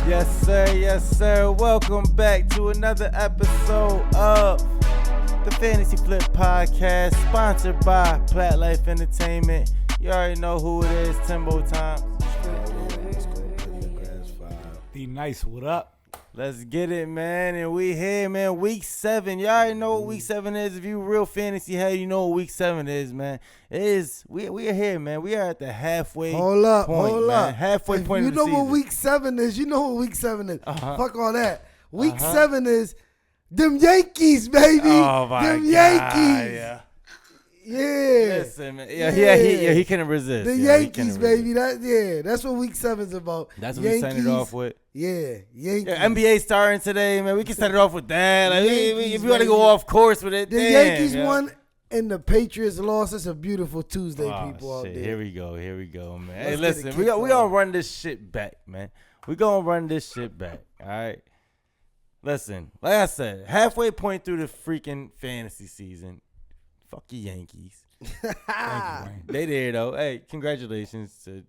Yes, sir. Welcome back to another episode of the Fantasy Flip Podcast, sponsored by Plat Life Entertainment. You already know who it is, Timbo time. The nice, what up? Let's get it, man. And we here, man. Week 7. You already know what week 7 is. If you real fantasy head, you know what week 7 is, man. It is. We are here, man. We are at the halfway point. Hold up. Halfway if point you of the know season. what week 7 is, you know what week 7 is. Fuck all that. Week 7 is them Yankees, baby. Oh, my them God. Yankees. Yeah. Listen, man. Yeah, he couldn't resist. The Yankees, baby. That's what week 7's about. That's what we signed it off with. Yeah, Yankees. Yeah, NBA starting today, man. We can start it off with that. Like, Yankees, if you want to go baby. off course with it, The Yankees won and the Patriots lost. It's a beautiful Tuesday, people out there. Here we go, man. Let's Hey, listen, we gonna run this shit back, man. We gonna run this shit back, all right? Listen, like I said, halfway point through the freaking fantasy season. Fuck you, Yankees. Thank you, man. They there though. Hey, congratulations to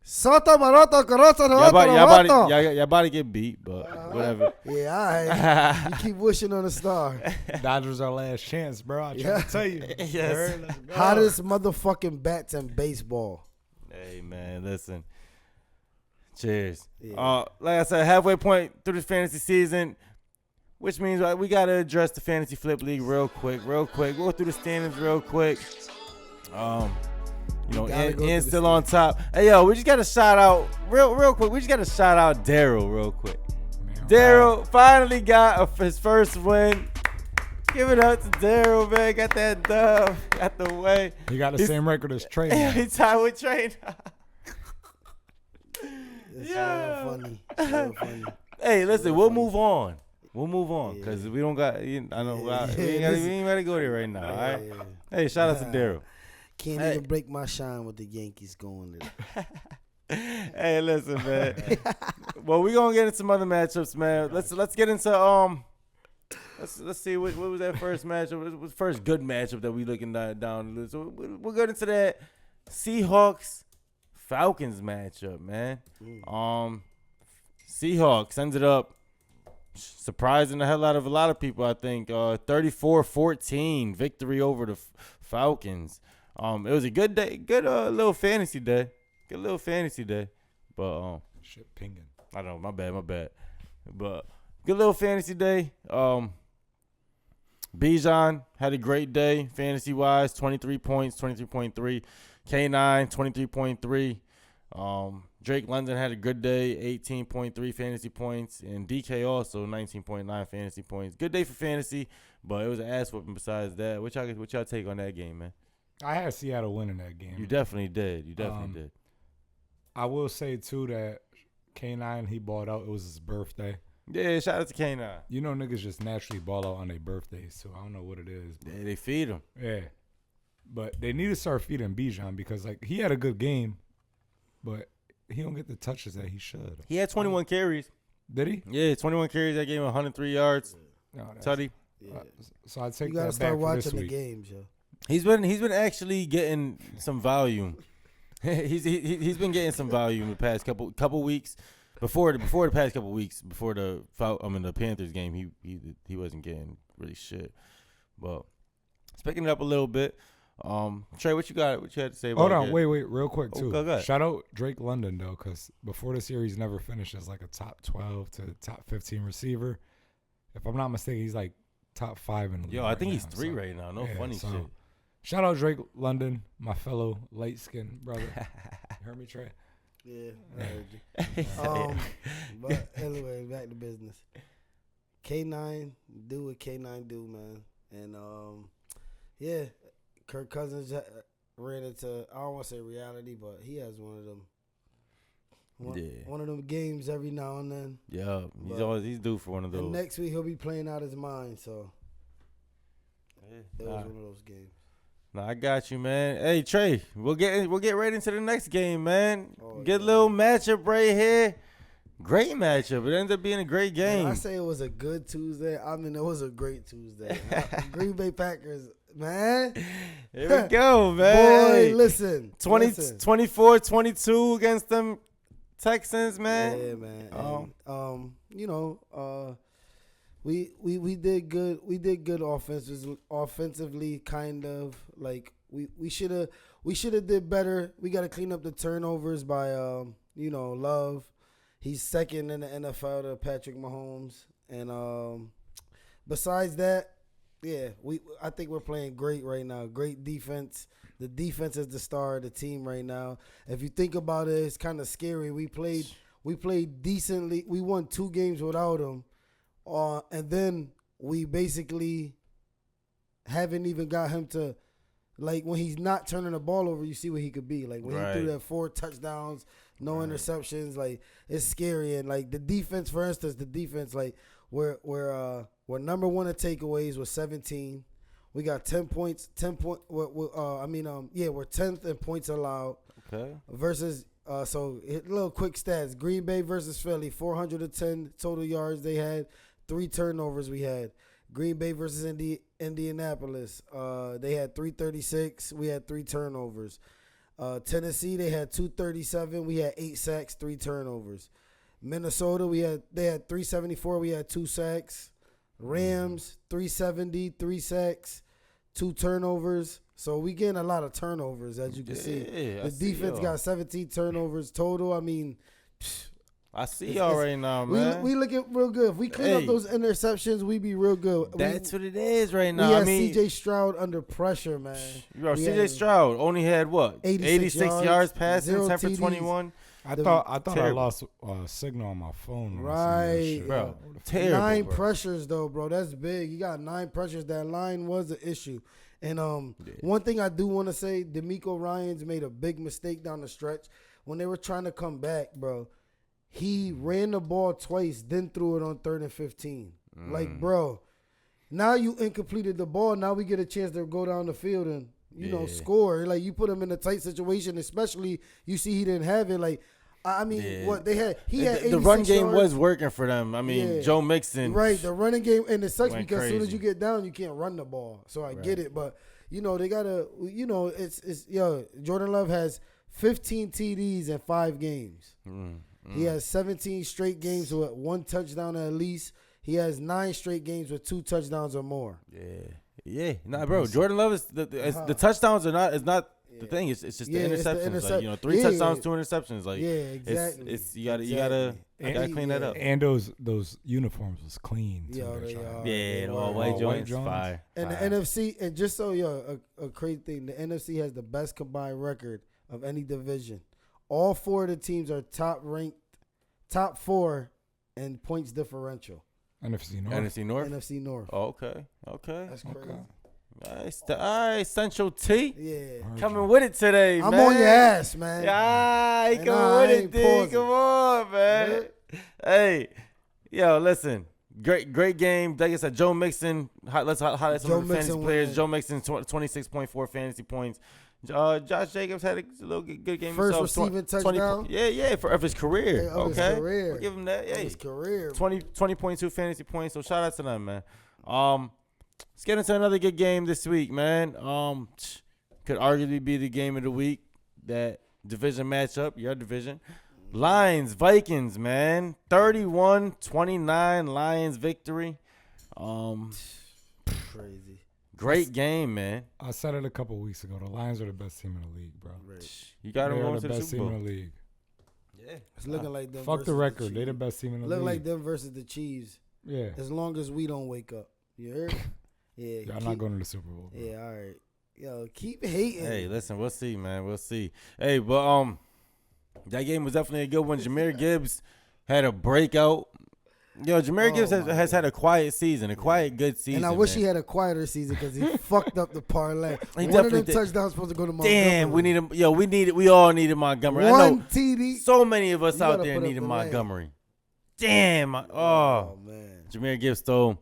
Soto, Maroto, Caroto, y'all about to get beat, but whatever. Yeah, all right. You keep wishing on a star. Dodgers our last chance, bro. I try to tell you. Yes. Let's go. Hottest motherfucking bats in baseball. Hey man, listen. Cheers. Yeah. Like I said, halfway point through this fantasy season, which means we gotta address the fantasy flip league real quick. Go through the standings real quick. Ian's still on top. Hey yo, we just gotta shout out real quick. We just gotta shout out Daryl real quick. Daryl finally got his first win. Give it up to Daryl, man. Got that dub out the way. He got the same record as Trey. Yeah, he tied with Trey. It's so funny. Hey, listen, we'll move on. Because we don't got, we ain't gotta go there right now, all right? Yeah. Hey, shout out to Daryl. Can't even break my shine with the Yankees going there. Hey, listen, man. Well, we gonna get into some other matchups, man. Let's get into let's see what was that first matchup? What was the first good matchup that we looking down? So we'll get into that Seahawks Falcons matchup, man. Seahawks ended up surprising the hell out of a lot of people, I think. 34-14 victory over the Falcons. It was a good day, good little fantasy day. But Shit pinging. I don't know, my bad. But good little fantasy day. Bijan had a great day fantasy wise, 23 points, 23.3. K9 23.3. Drake London had a good day, 18.3 fantasy points, and DK also 19.9 fantasy points. Good day for fantasy, but it was an ass whooping besides that. What y'all take on that game, man? I had Seattle winning that game. You definitely did. Did. I will say, too, that K9, he balled out. It was his birthday. Yeah, shout out to K9. You know niggas just naturally ball out on their birthdays, so I don't know what it is. Yeah, they feed him. Yeah. But they need to start feeding Bijan because, like, he had a good game, but he don't get the touches that he should. He had 21 carries. Did he? Yeah, 21 carries. That gave him 103 yards. No, Tutty. Yeah. So I take You gotta that start back for this watching the week. games, yo. He's been actually getting some volume. he's been getting some volume the past couple weeks. Before the past couple weeks, before the Panthers game, he wasn't getting really shit. But it's picking it up a little bit. Trey, what you got? What you had to say about Hold on, it? wait, real quick too. Go ahead. Shout out Drake London though, because before the series never finished as like a top 12 to top 15 receiver. If I'm not mistaken, he's like top 5 in the league. Yo, I think right he's now, 3 right now. No funny so, shit. Shout out Drake London, my fellow light skinned brother. You heard me, Trey? Yeah, I heard you. But anyway, back to business. K9 do what K9 do, man. And yeah, Kirk Cousins ran into, I don't want to say reality, but he has one of them. One of them games every now and then. Yeah, he's due for one of those. And next week he'll be playing out his mind, so it was one of those games. No, I got you, man. Hey Trey, we'll get right into the next game, man. Oh, Get a little matchup right here. Great matchup. It ended up being a great game. Man, I say it was a good Tuesday. I mean, it was a great Tuesday. Green Bay Packers, man. Here we go, man. Boy, Hey, listen. 24-22 against them Texans, man. Yeah, man. And, we did good. We did good offensively, kind of like we should have did better. We got to clean up the turnovers by Love. He's second in the NFL to Patrick Mahomes, and besides that, yeah, I think we're playing great right now. Great defense. The defense is the star of the team right now. If you think about it, it's kind of scary. We played decently. We won 2 games without him, and then we basically haven't even got him to, like, when he's not turning the ball over, you see what he could be. Like, when he threw that 4 touchdowns, no interceptions, like, it's scary. And, like, the defense, for instance, like, we're number 1 in takeaways with 17. We got 10 points. We're 10th in points allowed. Okay. Versus, so a little quick stats. Green Bay versus Philly, 410 total yards they had, 3 turnovers we had. Green Bay versus Indianapolis, they had 336. We had 3 turnovers. Tennessee, they had 237. We had 8 sacks, 3 turnovers. Minnesota, they had 374. We had 2 sacks. Rams, 370, 3 sacks, 2 turnovers. So we getting a lot of turnovers, as you can see. The defense got 17 turnovers total. I mean, I see y'all right now, man. We looking real good. If we clean up those interceptions, we be real good. That's what it is right now. We had C.J. Stroud under pressure, man. C.J. Stroud only had what? 86 yards passing, 10 for 21. I thought I lost signal on my phone. Right, bro. Terrible. 9 pressures though, bro. That's big. You got 9 pressures. That line was an issue. And one thing I do want to say, D'Amico Ryans made a big mistake down the stretch when they were trying to come back, bro. He ran the ball twice, then threw it on 3rd and 15. Like, bro, now you incompleted the ball. Now we get a chance to go down the field and score. Like, you put him in a tight situation, especially you see he didn't have it. Like, I mean, what they had, he had 86 the run game yards. was working for them. I mean, Joe Mixon. Right, the running game, and it sucks because as soon as crazy. you get down, you can't run the ball. So I get it, but they gotta, Jordan Love has 15 TDs in 5 games. He has 17 straight games with 1 touchdown at least. He has 9 straight games with 2 touchdowns or more. Yeah. Nah, bro. Jordan Love is the touchdowns are not the thing. It's just the interceptions. Like, 3 touchdowns, 2 interceptions. Like, exactly. It's you gotta clean that up. And those uniforms was clean too. Yeah, all white joints. Fire. And the NFC, and just so a crazy thing, the NFC has the best combined record of any division. All 4 of the teams are top 4 in points differential. NFC North. NFC North. Oh, okay. That's crazy. Nice. All right, Central T. Yeah. Coming with it today, I'm man. on your ass, man. Yeah, he coming with it, D. Come on, man. Hey, listen. Great game. Like I said, Joe Mixon. Let's highlight some of the fantasy players. Joe Mixon, 26.4 fantasy points. Josh Jacobs had a little good game. First receiving touchdown. Of his career. Of his career. We'll give him that. Yeah, his career. 20.2 fantasy points. So shout out to them, man. Let's get into another good game this week, man. Could arguably be the game of the week. That division matchup, your division. Lions, Vikings, man. 31-29 Lions victory. Crazy. Great game, man. I said it a couple weeks ago. The Lions are the best team in the league, bro. You got them going to the the best Super team Bowl. in the league. Yeah. It's looking like them. Fuck the record. They the best team in the league. Look like them versus the Chiefs. Yeah. As long as we don't wake up. You heard? Yeah. Y'all not going to the Super Bowl, bro. Yeah, all right. Yo, keep hating. Hey, listen, we'll see, man. We'll see. Hey, but that game was definitely a good one. Jahmyr Gibbs had a breakout. Jahmyr Gibbs has had a quiet season, a quiet good season. And I wish he had a quieter season because he fucked up the parlay. He One of them touchdowns supposed to go to Montgomery. Damn, we need him. We all needed Montgomery. One I know TD. so many of us out there needed Montgomery. Damn. Oh, man. Jahmyr Gibbs stole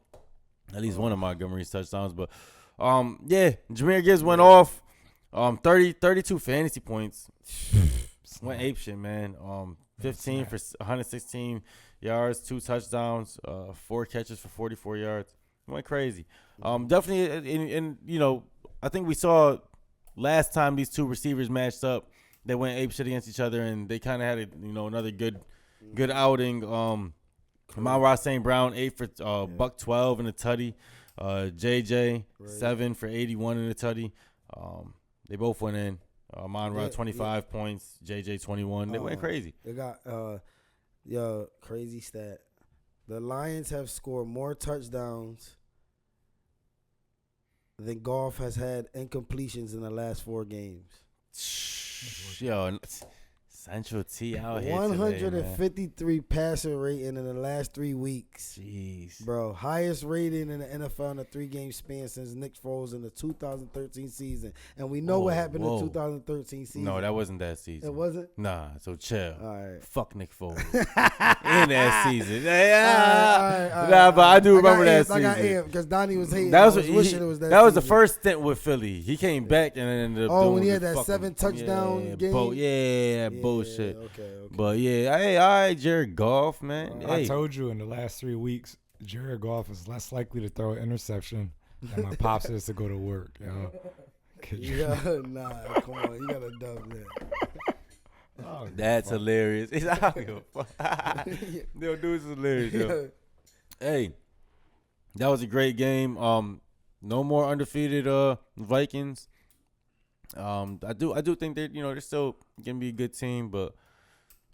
at least one of Montgomery's touchdowns. But, Jahmyr Gibbs went off 32 fantasy points. Went apeshit, man. 15 for 116 yards, 2 touchdowns, 4 catches for 44 yards. Went crazy. Definitely, and I think we saw last time these 2 receivers matched up, they went ape shit against each other, and they kind of had another good outing. Amon-Ra St. Brown 8 for $112 in a tutty. JJ 7 for 81 in a tutty. They both went in. Amon-Ra 25 points. JJ 21. They went crazy. They got crazy stat. The Lions have scored more touchdowns than Goff has had incompletions in the last 4 games. Yo, Central T out here 153 passer rating in the last 3 weeks. Jeez. Bro, highest rating in the NFL in a 3-game span since Nick Foles in the 2013 season. And we know what happened in the 2013 season. No, that wasn't that season. It wasn't? Nah, so chill. All right. Fuck Nick Foles. In that season. Nah, but I do remember that season. I got amped because Donnie was hating. That was, wishing it was that that was the season. first stint with Philly. He came back and ended up doing when he had the that fucking 7-touchdown game? Bullshit. Okay. But yeah, hey, all right, Jared Goff, man. I told you in the last 3 weeks, Jared Goff is less likely to throw an interception than my pops is to go to work. Yo. Nah, come on, you gotta dub that. Oh, that's hilarious. He's out here. Yo, dude, is hilarious. Yo. Hey, that was a great game. No more undefeated Vikings. I do think that they're still gonna be a good team, but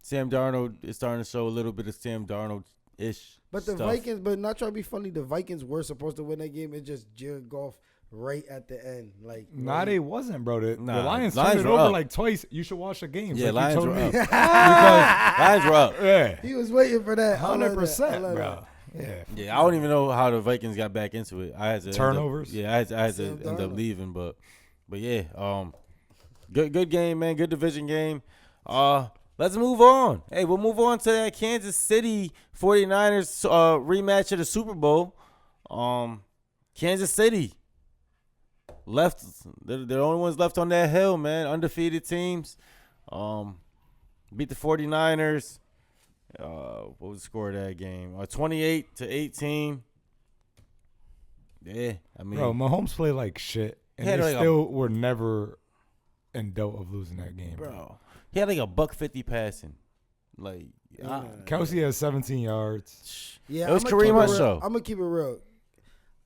Sam Darnold is starting to show a little bit of Sam Darnold-ish. But the Vikings, but not trying to be funny, the Vikings were supposed to win that game. It's just Jared Goff right at the end. They wasn't, bro. The Lions Lions turned it were over up. like twice. You should watch the games. Yeah, like Lions you were told up. me. Lions were up. Yeah. He was waiting for that. 100%, bro. Yeah, I don't even know how the Vikings got back into it. I had to turnovers. I had to end up leaving, but yeah, good game, man. Good division game. Let's move on. Hey, we'll move on to that Kansas City 49ers rematch of the Super Bowl. Kansas City left. They're the only ones left on that hill, man. Undefeated teams. Beat the 49ers. What was the score of that game? 28-18. Yeah, I mean, bro, Mahomes played like shit, and they still were never in doubt of losing that game, bro. He had like $150 passing. Like, Kelsey has 17 yards. Yeah, it was Kareem Hunt show. I'm gonna keep it real.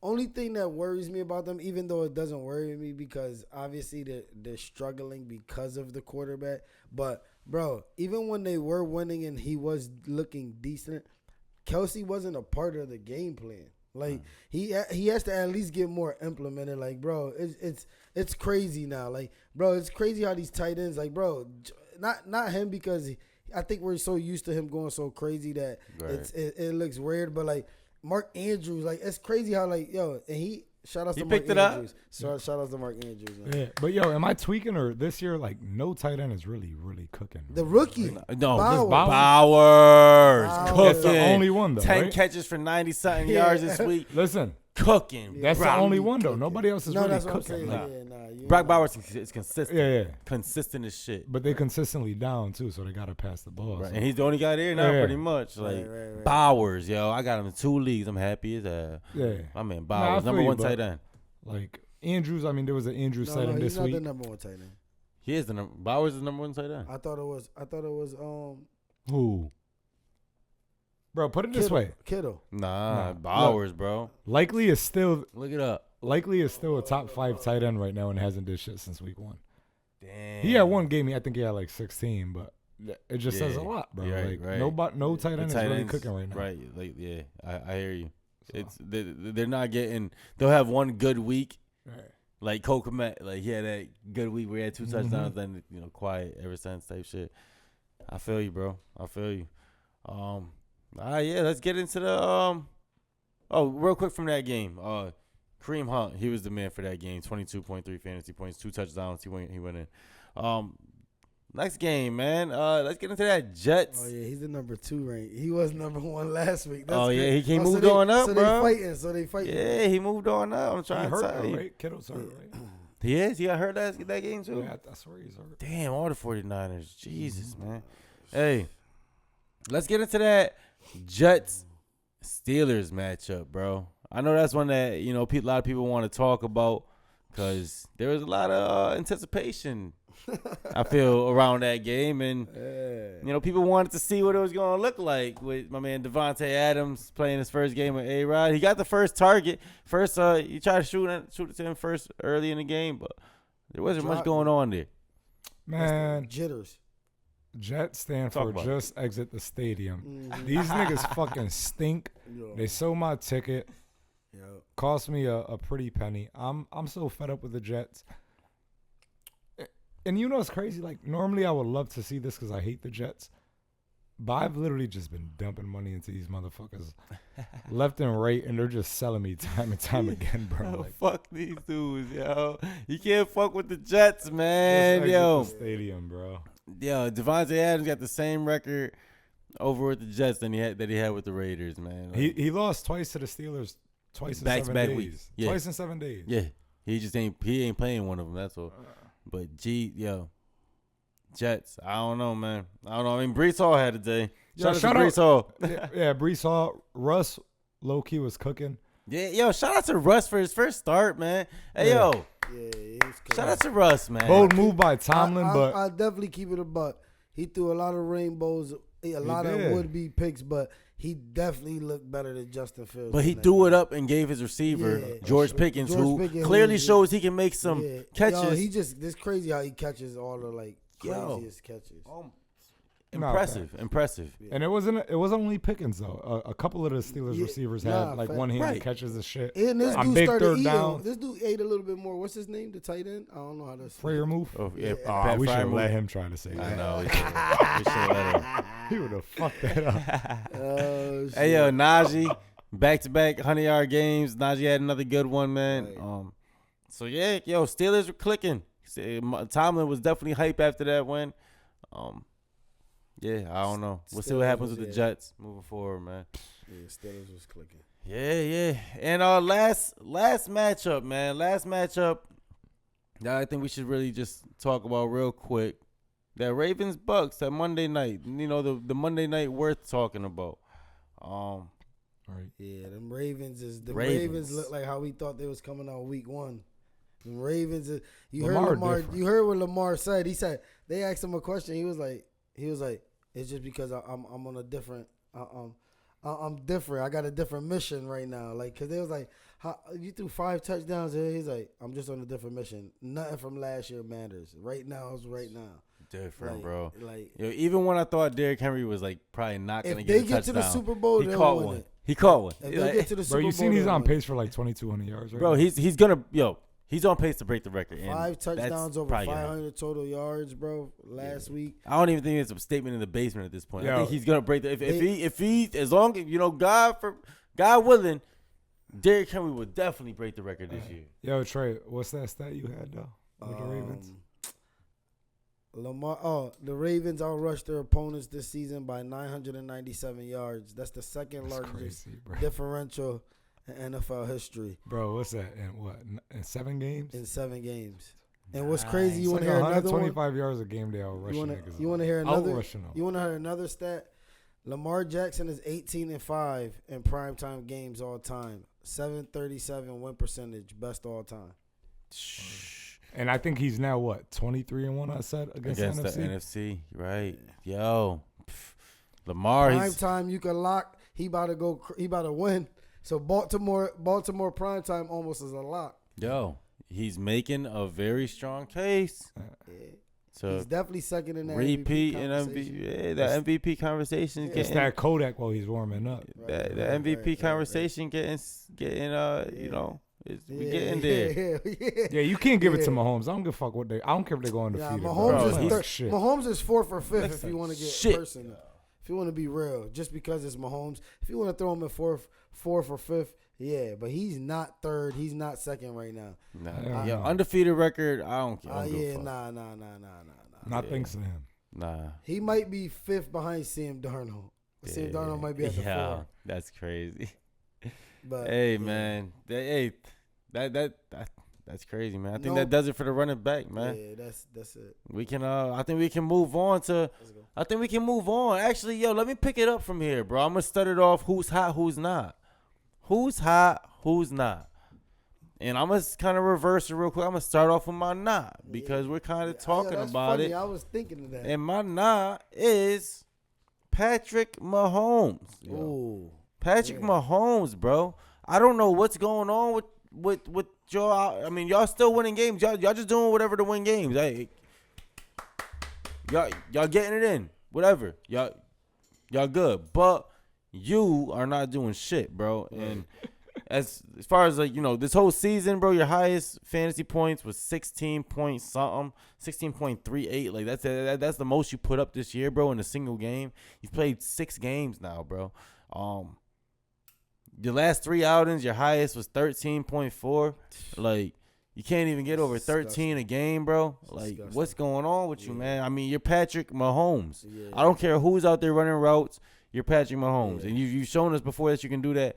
Only thing that worries me about them, even though it doesn't worry me, because obviously they're struggling because of the quarterback. But bro, even when they were winning and he was looking decent, Kelsey wasn't a part of the game plan. Like he has to at least get more implemented. Like, bro, it's crazy now. Like, bro, it's crazy how these tight ends, like, bro, not him, because I think we're so used to him going so crazy that it looks weird. But like Mark Andrews, like, it's crazy how, like, yo, and he shout out to Mark Andrews. Shout out to Mark Andrews. Man. Yeah, but yo, am I tweaking, or this year, like, no tight end is really cooking? The rookie, Bowers Bowers. cooking. That's the only one though. 10 right? catches for 90-something yards this week. Listen, Cooking. that's the only one though. Cooking. Nobody else is really that's cooking. what I'm saying. Brock Bowers is consistent. Yeah. Consistent as shit. But they consistently down too, so they gotta pass the ball. Right. So. And he's the only guy there now, pretty much. Like, right. Bowers, yo, I got him in 2 leagues. I'm happy as hell. Yeah. My man Bowers, number one tight end. Like Andrews, I mean, there was an Andrews sighting this week. He's not the number one tight end. He is Bowers is the number one tight end. I thought it was Who? Bro, put it this way. Kittle. Nah, Bowers, bro. Likely is still a top 5 tight end right now and hasn't did shit since week 1. Damn. He had one game. I think he had like 16, but it just says a lot, bro. Right, like no tight end is really ends, cooking right now. Right. Like, yeah, I hear you. So. They're not getting. They'll have one good week. Right. Like Cole Kmet, like he had that good week where he had 2 touchdowns, then quiet ever since type shit. I feel you, bro. I feel you. Yeah, let's get into the real quick from that game. Kareem Hunt, he was the man for that game. 22.3 fantasy points, 2 touchdowns. He went in. Next game, man. Let's get into that Jets. Oh yeah, he's the number 2 ranked. He was number 1 last week. He moved on up, bro. So they fighting. Yeah, he moved on up. I'm trying to tell you. Right? Kittle's hurt, right? He is? He got hurt that game too? Yeah, I swear he's hurt. Damn, all the 49ers. Jesus, man. Hey, let's get into that Jets-Steelers matchup, bro. I know that's one that, a lot of people want to talk about because there was a lot of anticipation I feel around that game, and Yeah. you know, people wanted to see what it was going to look like with my man Devontae Adams playing his first game with A-Rod. He got the first target. First, he tried to shoot it to him first early in the game, but there wasn't much going on there. Man, Jitters. Jets stand Talk for about just exit the stadium. Mhm. These niggas fucking stink. Yo. They sold my ticket. Yo. Cost me a pretty penny. I'm so fed up with the Jets. And you know what's crazy? Like, normally I would love to see this because I hate the Jets. But I've literally just been dumping money into these motherfuckers left and right, and they're just selling me time and time again, bro. Yo, Like, fuck these dudes, yo. You can't fuck with the Jets, man, just exit yo. the stadium, bro. Yo, Devontae Adams got the same record over with the Jets that he had with the Raiders, man. Like, He lost twice to the Steelers, twice in 7 Back-to-back days. weeks. Yeah. Twice in 7 days. yeah, he ain't playing one of them. That's all. But Jets. I don't know, man. I don't know. I mean, Brees Hall had a day. Shout out to Brees Hall. Yeah, Brees Hall. Russ low key was cooking. Yeah, yo, shout out to Russ for his first start, man. Hey, Yeah. yo, Yeah, he was shout out to Russ, man. Bold move by Tomlin, but I definitely keep it a buck. He threw a lot of rainbows, a lot of did. would-be picks, but he definitely looked better than Justin Fields. But he in that threw game. it up and gave his receiver, Yeah. George Pickens, George who Pickens, clearly who- shows he can make some Yeah. catches. Yo, he just, it's crazy how he catches all the, like, Yo. craziest catches. Impressive. and it wasn't only Pickens though. A couple of the Steelers Yeah, receivers nah, had like fact. one-handed Right. catches of shit. And this On dude big started third eating. down. This dude ate a little bit more. What's his name? The tight end? I don't know how to say Freyer it. move. Oh, yeah. Yeah. Pat We should have Frymouth. let him try to say I that. know. We should let him. He would have fucked that up. Oh, shit. Hey, yo, Najee, back-to-back 100-yard games. Najee had another good one, man. Right. So, yeah, yo, Steelers were clicking. Tomlin was definitely hype after that win. Yeah, I don't know. We'll see what happens with the Jets moving forward, man. Yeah, Steelers was clicking. Yeah. And last matchup, man. Last matchup that I think we should really just talk about real quick. That Ravens Bucks, that Monday night. You know, the Monday night worth talking about. Right. Yeah, them Ravens Ravens. Ravens look like how we thought they was coming out week one. Them Ravens, you Lamar heard Lamar. different. You heard what Lamar said. He said they asked him a question. He was like, it's just because I'm on a different. I'm different. I got a different mission right now. Like, cause they was like, you threw 5 touchdowns. And he's like, I'm just on a different mission. Nothing from last year matters. Right now is right now. Different, Like, bro. Like, Yo, even when I thought Derrick Henry was like probably not gonna if get they a get to touchdown, the Super Bowl, he they'll caught win one. it. He caught one. If they Like, get to the Super Bro, Bowl, you seen he's they'll on win it. pace for like 2,200 yards right bro, now? he's on pace to break the record. and 5 touchdowns that's over probably gonna happen. 500 total yards, bro. Last week. I don't even think it's a statement in the basement at this point. I Yo. think he's gonna break the if he as long as God willing, Derrick Henry will definitely break the record this year. Yo, Trey, what's that stat you had though with the Ravens? The Ravens outrushed their opponents this season by 997 yards. That's the second That's largest crazy, bro. differential in NFL history Bro, what's that? In what? In 7 games? in 7 games. And what's crazy, you It's want like to hear another one? 125 yards a game they out rushing niggas. You want to hear another? Out-rushing them. You want to hear another stat? Lamar Jackson is 18-5 in primetime games all time. 737 win percentage, best all time. And I think he's now what 23-1. I said against the NFC. NFC, right? Yo, Lamar. Primetime, you can lock. He about to go. He about to win. So Baltimore primetime almost is a lock. Yo, he's making a very strong case. Yeah. So He's definitely second in that repeat MVP and conversation. MVP. Yeah, the MVP conversation is Yeah. It's getting that Kodak while he's warming up. the Right, MVP right. conversation getting you know, we getting there. Yeah. Yeah, you can't give it to Yeah. Mahomes. I don't give a fuck what they. I don't care if they go Yeah, undefeated. Mahomes bro. is He's third. shit. Mahomes is 4th or 5th if Listen, you want to get shit. personal. If you want to be real, just because it's Mahomes. If you want to throw him in 4th or 5th, yeah. But he's not 3rd. He's not 2nd right now. Nah, Yeah. undefeated record. I don't care. Yeah, nah. Nothing's to him. Nah. He might be 5th behind Sam Darnold. Sam Darnold might be at the 4th. That's crazy. But Hey yeah. man, that's crazy, man. I think No. that does it for the running back, man. Yeah, that's it. We can I think we can move on to Let's go. I think we can move on. Actually, yo, let me pick it up from here, bro. I'm gonna start it off who's hot, who's not. Who's hot, who's not. And I'm going to kind of reverse it real quick. I'm going to start off with my not because we're kind of talking that's about funny. it. I was thinking of that. And my not is Patrick Mahomes. Ooh. Patrick Mahomes, bro. I don't know what's going on with y'all. I mean, y'all still winning games. Y'all just doing whatever to win games. Hey, y'all getting it in. Whatever. Y'all good. But you are not doing shit, bro. And as far as, like, you know, this whole season, bro, your highest fantasy points was 16 point something, 16.38. Like, that's the most you put up this year, bro, in a single game. You've played 6 games now, bro. Your last 3 outings, your highest was 13.4. Like, you can't even get over 13 a game, bro. Like, what's going on with you, man? I mean, you're Patrick Mahomes. Yeah. I don't care who's out there running routes. You're Patrick Mahomes. Yeah. And you've shown us before that you can do that.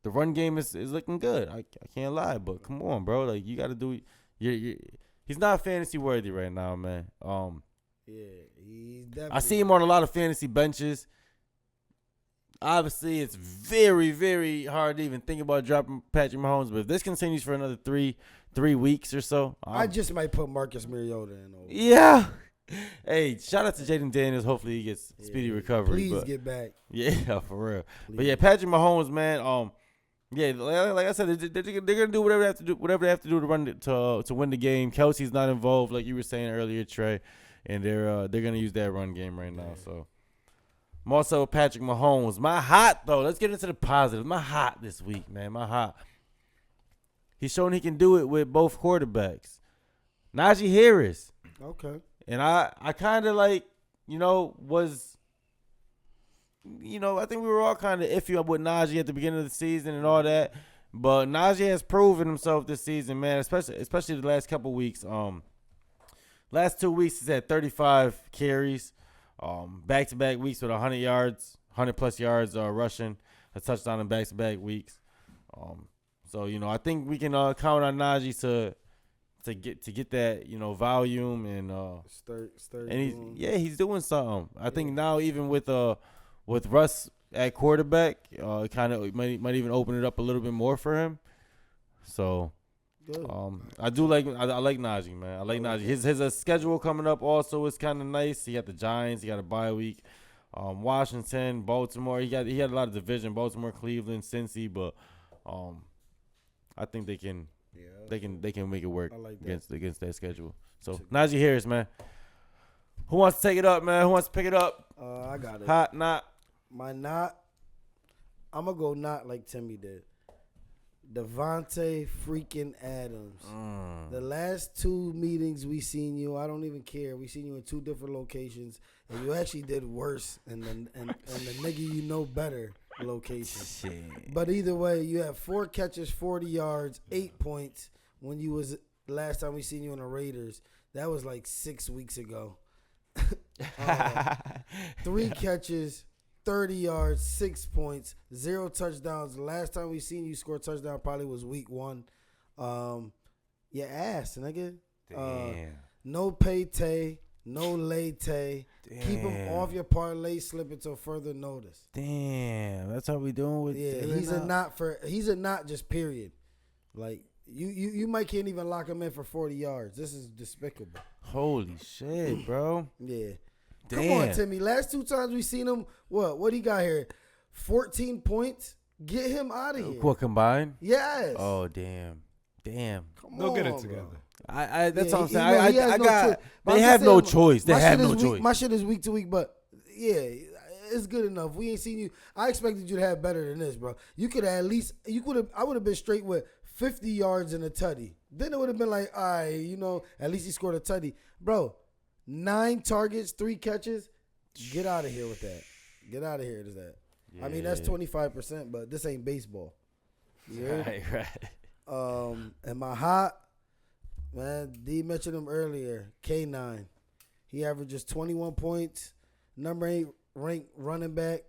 The run game is looking good. I can't lie, but come on, bro. Like, you got to do he's not fantasy worthy right now, man. He's definitely. I see him on a lot of fantasy benches. Obviously, it's very, very hard to even think about dropping Patrick Mahomes. But if this continues for another three weeks or so, I just might put Marcus Mariota in. Yeah. Hey, shout out to Jaden Daniels. Hopefully, he gets speedy recovery. Please get back. Yeah, for real. Please. But yeah, Patrick Mahomes, man. Yeah, like I said, they're gonna do whatever they have to do to run to win the game. Kelsey's not involved, like you were saying earlier, Trey, and they're gonna use that run game right now. So, I'm also Patrick Mahomes. My hot though. Let's get into the positive. My hot this week, man. My hot. He's shown he can do it with both quarterbacks. Najee Harris. Okay. And I kind of like, was. I think we were all kind of iffy with Najee at the beginning of the season and all that. But Najee has proven himself this season, man, especially the last couple weeks. Last 2 weeks, he's had 35 carries. Back-to-back weeks with 100 yards, 100-plus yards rushing, a touchdown in back-to-back weeks. So, I think we can count on Najee to get that, volume and he's doing something. I think now even with Russ at quarterback, it kind of might even open it up a little bit more for him. So, I like Najee, man. I like Najee. His schedule coming up also is kind of nice. He got the Giants. He got a bye week. Washington, Baltimore. He had a lot of division. Baltimore, Cleveland, Cincy, but I think they can make it work against that schedule. So Najee Harris, man. Who wants to take it up, man? Who wants to pick it up? I got it. Hot, not. My not. I'm going to go not like Timmy did. Devontae freaking Adams. The last 2 meetings we seen you, I don't even care. We seen you in 2 different locations, and you actually did worse in the nigga you know better location. Shit. But either way, you have 4 catches, 40 yards, 8 points when you was last time we seen you in the Raiders. That was like 6 weeks ago. 3 catches, 30 yards, 6 points, 0 touchdowns. The last time we seen you score a touchdown probably was week 1. Your ass, nigga. No payday, no late. Keep him off your parlay slip until further notice. Damn, that's how we doing with. Yeah, he's a not just period. Like you might can't even lock him in for 40 yards. This is despicable. Holy shit, bro. Yeah. Damn. Come on, Timmy. Last 2 times we seen him, what he got here? 14 points? Get him out of here. What, combined? Yes. Oh, damn. Come They'll get it together. That's what I'm saying. They have no choice. They have no choice. My shit is week to week, but yeah, it's good enough. We ain't seen you. I expected you to have better than this, bro. You could at least, I would have been straight with 50 yards and a tutty. Then it would have been like, all right, at least he scored a tutty. Bro, 9 targets, 3 catches. Get out of here with that. Get out of here with that. Yeah. I mean, that's 25%, but this ain't baseball. Right. And my hot, man, D mentioned him earlier, K9. He averages 21 points, number 8 ranked running back,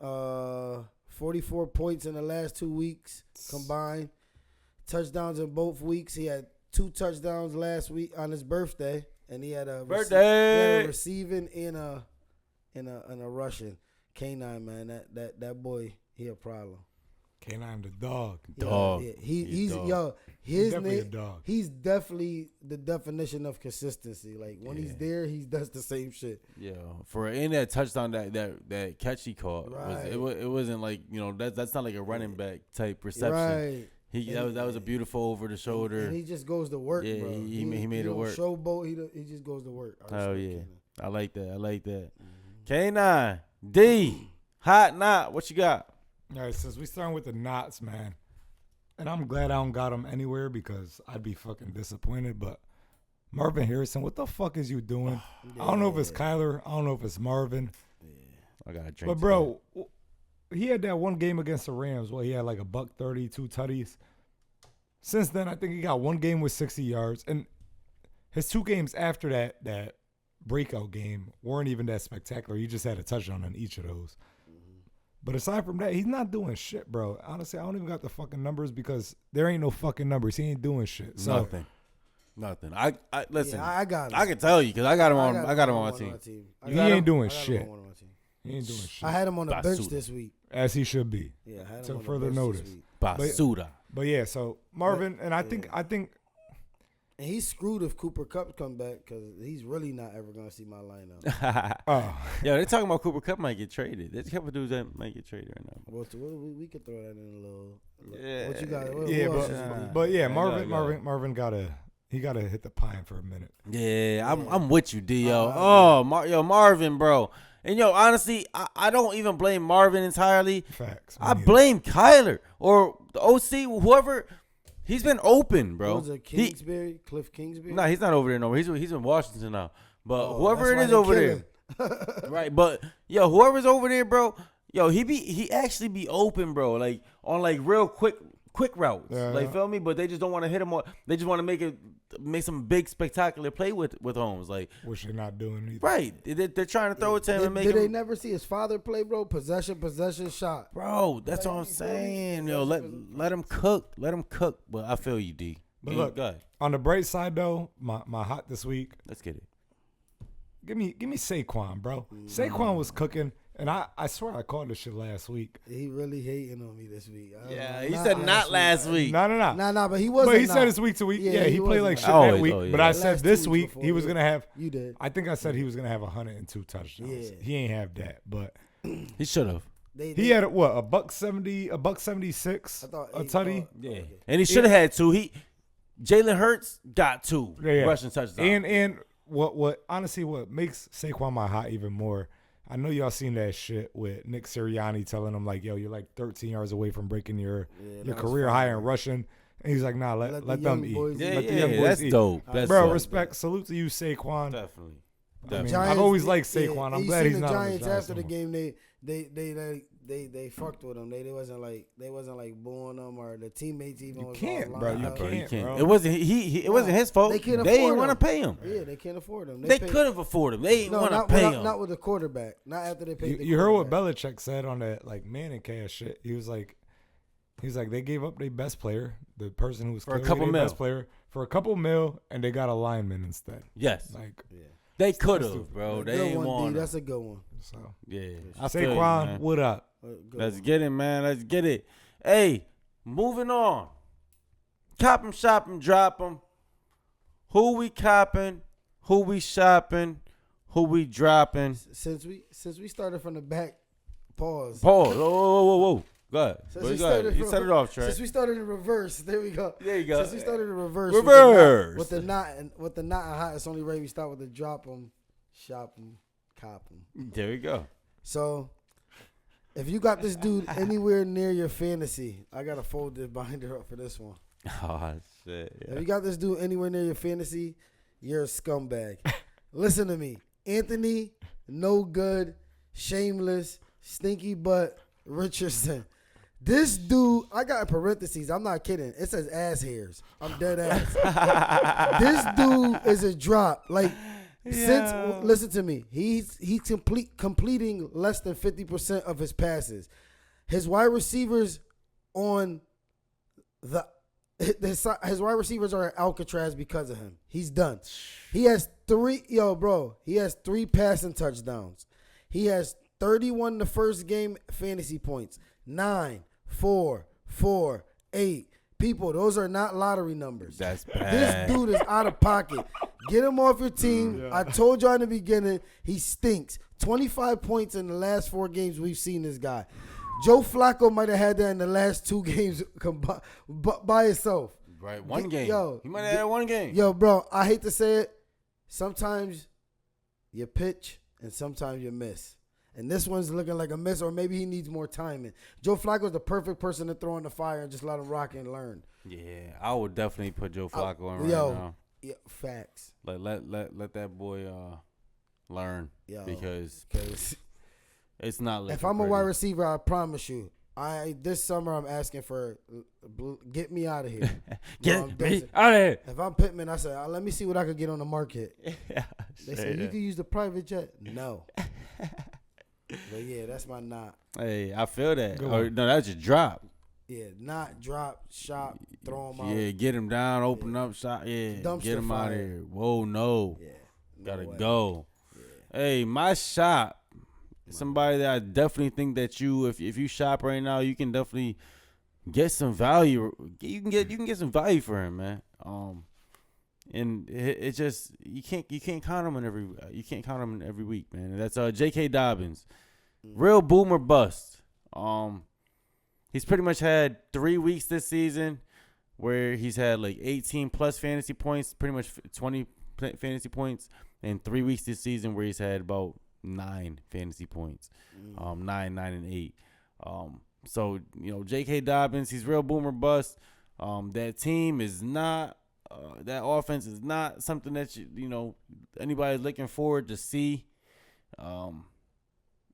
44 points in the last 2 weeks combined. Touchdowns in both weeks. He had 2 touchdowns last week on his birthday, and he had a receiving and a rushing. K9, man, that boy, he a problem. K9 the dog. Dog. Yeah. He's He's dog. yo. His Definitely a name. dog. He's definitely the definition of consistency. Like when he's there, he does the same shit. Yeah, for in that touchdown that catch he caught, Right. it wasn't like that's not like a running back type reception. Right. That was a beautiful over the shoulder. And he just goes to work, Yeah, bro. he made it don't work. Showboat. He just goes to work. I Oh respect yeah, Kenan. I like that. K9 D hot knot. What you got? All right, since we starting with the knots, man, and I'm glad I don't got him anywhere because I'd be fucking disappointed. But Marvin Harrison, what the fuck is you doing? I don't know if it's Kyler. I don't know if it's Marvin. I got a drink. But bro, he had that one game against the Rams where he had like a $130, 2 tutties. Since then, I think he got one game with 60 yards, and his 2 games after that breakout game weren't even that spectacular. He just had a touchdown on each of those. But aside from that, he's not doing shit, bro. Honestly, I don't even got the fucking numbers because there ain't no fucking numbers. He ain't doing shit. So, Nothing. I listen. Yeah, I got him. I can tell you because I got him on. I got him on my team. he ain't doing I got him shit. on my team. He ain't doing shit. I had him on the bench Basuda. this week. As he should be. Yeah, I had him Till on the further bench notice. this week. Basuda. But yeah, so Marvin, and I think And he's screwed if Cooper Kupp come back because he's really not ever gonna see my lineup. Yo, they're talking about Cooper Kupp might get traded. There's a couple dudes that might get traded right now. Well, we could throw that in a little. Yeah. What you got? but yeah, go ahead. Marvin gotta hit the pine for a minute. Yeah, I'm with you, D. Yo, Marvin, bro. And yo, honestly, I don't even blame Marvin entirely. Facts. I blame Kyler or the OC, whoever. He's been open, bro. What was it, Kingsbury? Cliff Kingsbury? Nah, he's not over there no more. He's in Washington now. But whoever it that's is why over they there, right? But yo, whoever's over there, bro. Yo, he actually be open, bro. Like on like real quick routes. Like feel me? But they just don't want to hit him on. They just want to make some big spectacular play with Holmes. Like which they're not doing either. right. They're trying to throw it to him and make Did him. they never see his father play, bro? Possession shot. Bro, that's what I'm saying. Yo, let him cook. Let him cook. But I feel you, D. But look, go ahead. on the bright side though, my hot this week. Let's get it. Give me Saquon, bro. Saquon was cooking, and I swear I called this shit last week. He really hating on me this week. Yeah, he said not last week. No. Nah, but he wasn't. But he said it's week to week. Yeah, he played like shit Always, that week. yeah. But I Last said 2 this weeks week before, he was gonna have. You did. I think I said he was gonna have 102 touchdowns. Yeah. He ain't have that, but He should have. he had what a $170, a $176, a tutty. Yeah, and he should have had 2. Jalen Hurts got 2 rushing touchdowns. And what honestly what makes Saquon my hot even more. I know y'all seen that shit with Nick Sirianni telling him like, yo, you're like 13 yards away from breaking your career high in rushing. And he's like, nah, let them eat. Let the young boys that's eat. dope. That's Bro, dope. respect. Salute to you, Saquon. Definitely. I mean, Giants, I've always liked Saquon. I'm you glad seen he's the not on the Giants Giants after the no more. game. They fucked with him. They wasn't like booing him or the teammates even. You was can't, all bro. lined You up. can't, bro. It wasn't it wasn't his fault. They can't They afford didn't want to him. pay him. Yeah, they can't afford him. They couldn't afford him. They didn't want to pay him. Not with the quarterback. Not after they paid. You heard what Belichick said on that like Manning cash shit. He was like they gave up their best player, the person who was For a clearly couple their mil. best player, for a couple mil, and they got a lineman instead. Yes, Like they could have, bro. They Good ain't one, D. want. That's a good one. so. Yeah, I feel you, Saquon, man. what up? Good Let's one. get it, man. Let's get it. Hey, moving on. Cop 'em, shop 'em, drop 'em. Who we copping? Who we shopping? Who we dropping? Since we started from the back, pause. Pause. Whoa. Go ahead. Since Go we ahead. started You from- set it off, Trey. Since we started in reverse, there we go. There you go. Since we started in reverse. Reverse. With the knot and hot, it's only right we start with the drop 'em, shop 'em, cop 'em. There we go. So, if you got this dude anywhere near your fantasy, I gotta fold this binder up for this one. Oh shit. If Yeah. you got this dude anywhere near your fantasy, you're a scumbag. Listen to me, Anthony, no good, shameless, stinky butt, Richardson. This dude, I got in parentheses. I'm not kidding. It says ass hairs. I'm dead ass. This dude is a drop. Like since listen to me, he's completing less than 50% of his passes. His wide receivers are at Alcatraz because of him. He's done. He has 3 passing touchdowns. He has 31 the first game fantasy points. 9, 4, 4, 8. People, those are not lottery numbers. That's This bad. dude is out of pocket. Get him off your team. Yeah. I told you in the beginning, he stinks. 25 points in the last 4 games we've seen this guy. Joe Flacco might have had that in the last 2 games by himself. Right, one game. Yo, He might have had one game. Yo, bro, I hate to say it. Sometimes you pitch and sometimes you miss. And this one's looking like a miss, or maybe he needs more timing. Joe Flacco's the perfect person to throw in the fire and just let him rock and learn. Yeah, I would definitely put Joe Flacco in right yo, now. Yeah, facts. Like let that boy learn Yo, because Because it's not. if I'm a wide receiver, I promise you, this summer I'm asking for get me out of here. Get me out of here. If I'm Pittman, I say, let me see what I could get on the market. Yeah, They say you can use the private jet. No. But yeah, that's my not. Hey, I feel that. Go Or, on. no, that's just drop. Yeah, not drop, shop, throw him out. Yeah, get him down, open up shot. Yeah, Dumpster get him out of fire. here. Whoa, no, Yeah. no gotta way. go. Yeah. Hey, my shop. Somebody that I definitely think that if you shop right now, you can definitely get some value. You can get some value for him, man. And it just you can't count him in every week, man. And that's J.K. Dobbins, real boomer bust. He's pretty much had 3 weeks this season where he's had like 18 plus fantasy points, pretty much 20 fantasy points, and 3 weeks this season where he's had about 9 fantasy points, 9 and 8. So J.K. Dobbins, he's real boomer bust. That team is not. That offense is not something that anybody's looking forward to see.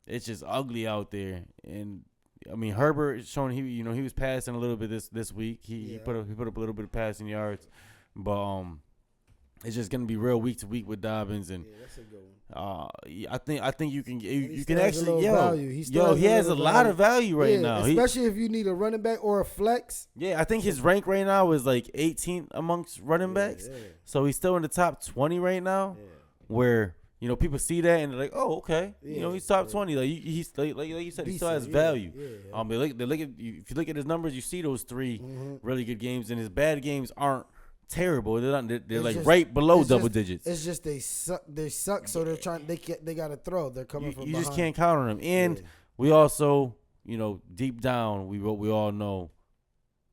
It's just ugly out there, and I mean Herbert is showing he was passing a little bit this week. He put up a little bit of passing yards, but it's just gonna be real week to week with Dobbins, and that's a good one. I think you can still has a little value. he has a lot of value right now. Especially if you need a running back or a flex. Yeah, I think his rank right now is like 18th amongst running backs. Yeah. So he's still in the top 20 right now, where people see that and they're like, oh, okay, he's top 20. Like he's like you said, he still has value. Yeah. They look at if you look at his numbers, you see those 3 really good games, and his bad games aren't terrible. They're like just- right below it's double just- digits. It's just they suck. So they're trying. They got to throw. They're coming from You behind. just can't count on him. And we also, deep down, we all know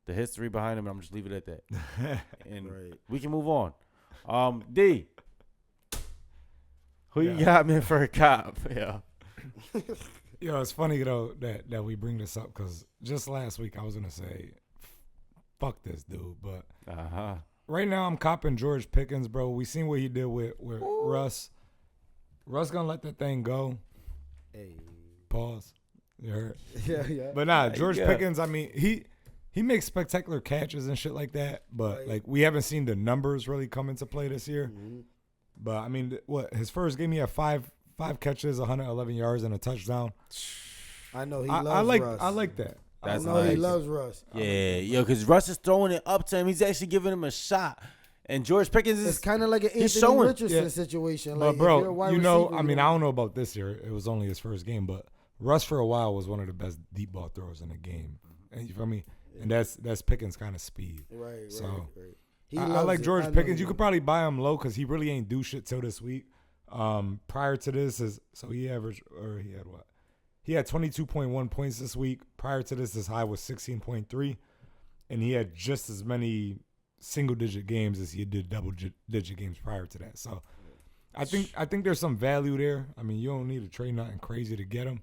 the history behind him. And I'm just leave it at that, and we can move on. D, who you got, man, for a cop? Yeah. Yo, it's funny though that we bring this up because just last week I was gonna say, fuck this dude, but right now I'm copping George Pickens, bro. We seen what he did with Russ. Russ gonna let that thing go. Hey. Pause. You heard? Yeah. But nah, George Yeah. Pickens. I mean, he makes spectacular catches and shit like that. But like we haven't seen the numbers really come into play this year. But I mean, his first game he had five catches, 111 yards, and a touchdown. I know he I loves like Russ. I like that. That's I know he nice. loves Russ. Yeah, because Russ is throwing it up to him. He's actually giving him a shot. And George Pickens It's is kind of like an he's Anthony showing. Richardson Yeah. situation. But Like, if you're a bro, wide I receiver, mean, I don't know about this year. It was only his first game, but Russ for a while was one of the best deep ball throwers in the game. And you feel me? And that's Pickens' kind of speed. Right. So, He I loves like it. George I know Pickens. he You could loves probably buy him low because he really ain't do shit till this week. Prior to this he had what? He had 22.1 points this week. Prior to this, his high was 16.3, and he had just as many single-digit games as he did double-digit games prior to that. So, I think there's some value there. I mean, you don't need to trade nothing crazy to get him.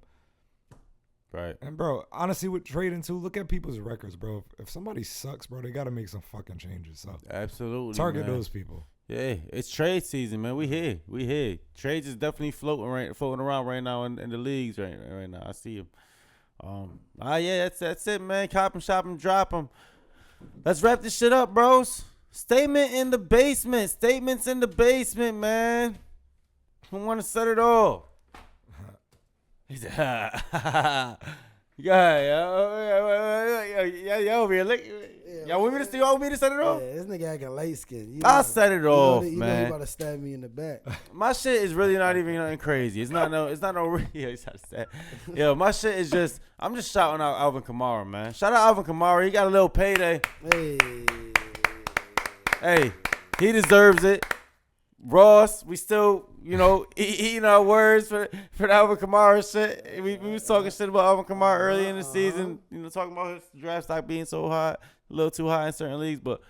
right. And bro, honestly, with trading too, look at people's records, bro. If somebody sucks, bro, they got to make some fucking changes. So Absolutely. target man. those people. Yeah, it's trade season, man. We here. Trades is definitely floating around right now in the leagues right now. I see them. That's it, man. Cop 'em, shop 'em, drop 'em. Let's wrap this shit up, bros. Statements in the basement, man. Who want to set it off? He said, yeah, over here. Look, Y'all want me to set it Yeah, off? this nigga acting light skinned. I'll set it off, you know man. he about to stab me in the back. My shit is really not even nothing crazy. It's not no. Yeah, he's not sad. Yo, my shit is just. I'm just shouting out Alvin Kamara, man. Shout out Alvin Kamara. He got a little payday. Hey, he deserves it. Ross, we still, eating our words for the Alvin Kamara shit. We was talking shit about Alvin Kamara early in the season. Talking about his draft stock being so high, a little too high in certain leagues, but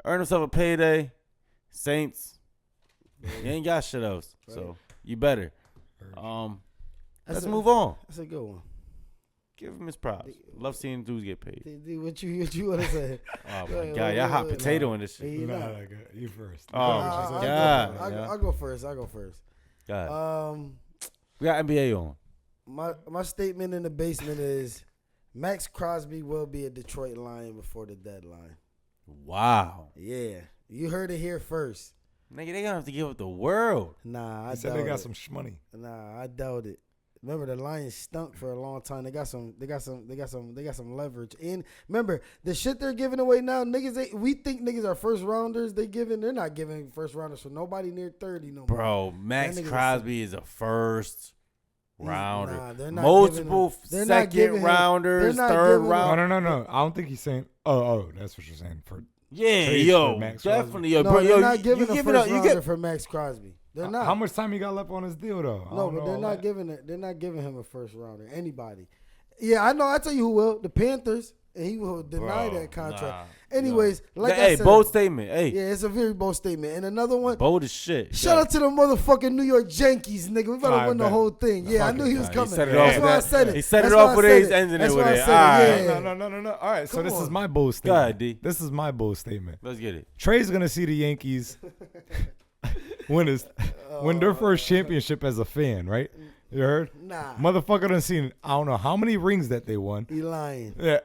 earned himself a payday. Saints, you ain't got shit else, so you better. Let's move on. That's a good one. Give him his props. Love seeing dudes get paid. What you want to say? Oh my God, y'all hot potato in this shit. You first. Oh my God. I'll go first. God. We got NBA on. My statement in the basement is Max Crosby will be a Detroit Lion before the deadline. Wow. Yeah, you heard it here first. Nigga, they gonna have to give up the world. Nah, I said they got some shmoney. Nah, I doubt it. Remember, the Lions stunk for a long time. They got some leverage. And remember, the shit they're giving away now, niggas. We think niggas are first rounders. They're not giving first rounders for nobody near 30 no more. Bro, Max Crosby is a first rounder. Nah, they're not multiple they're not second rounders, they're not third giving round. No. I don't think he's saying. Oh, that's what you're saying. Yeah, trade yo, for Max definitely, Crosby. yo, No, bro, they're yo, not giving you a give it first up. rounder for Max Crosby. They're not. How much time he got left on his deal though? No, but they're not giving it. They're not giving him a first rounder. Anybody? Yeah, I know. I tell you who will. The Panthers, and he will deny that contract. Anyways, like I said, bold statement. Hey, yeah, it's a very bold statement. And another one, bold as shit. shout out to the motherfucking New York Yankees, nigga. We better win the whole thing. Yeah, I knew he was coming. That's why I said it. He set it off with it. He's ending it with it. All right. No. All right, so this is my bold Go statement. ahead, D. This is my bold statement. Let's get it. Trey's gonna see the Yankees win their first championship as a fan, right? You heard? Nah. Motherfucker done seen I don't know how many rings that they won. He lying. Yeah.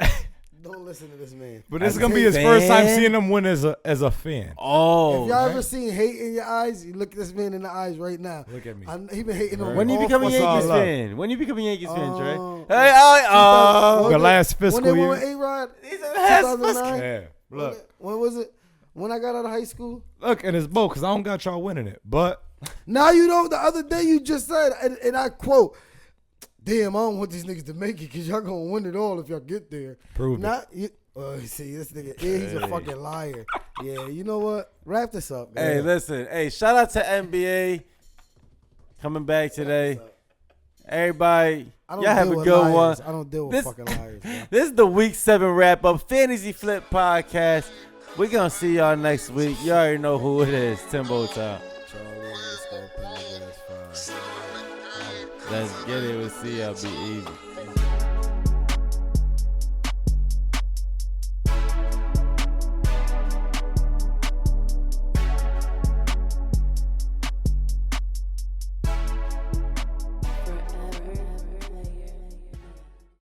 Don't listen to this man. But this is gonna be his first time seeing them win as a fan. Oh, if y'all ever seen hate in your eyes, you look at this man in the eyes right now. Look at me. He been hating on when you all become a fucking Yankees year. fan? When you become a Yankees fan, Trey? The last fiscal when they year. won with A-Rod, He's in the last 2009. Yeah. Look. When was it? When I got out of high school? Look, and it's both because I don't got y'all winning it. But Now you know the other day you just said, and I quote, "Damn, I don't want these niggas to make it because y'all gonna win it all if y'all get there." Prove it. See this nigga, he's a fucking liar. Yeah, you know what? Wrap this up, man. Hey, listen. Hey, shout out to NBA coming back today. Everybody, y'all have a good one. I don't deal with fucking liars, man. This is the Week 7 wrap-up Fantasy Flip Podcast. We're going to see y'all next week. You already know who it is. Timbo time. Let's get it. We'll see y'all. Be easy.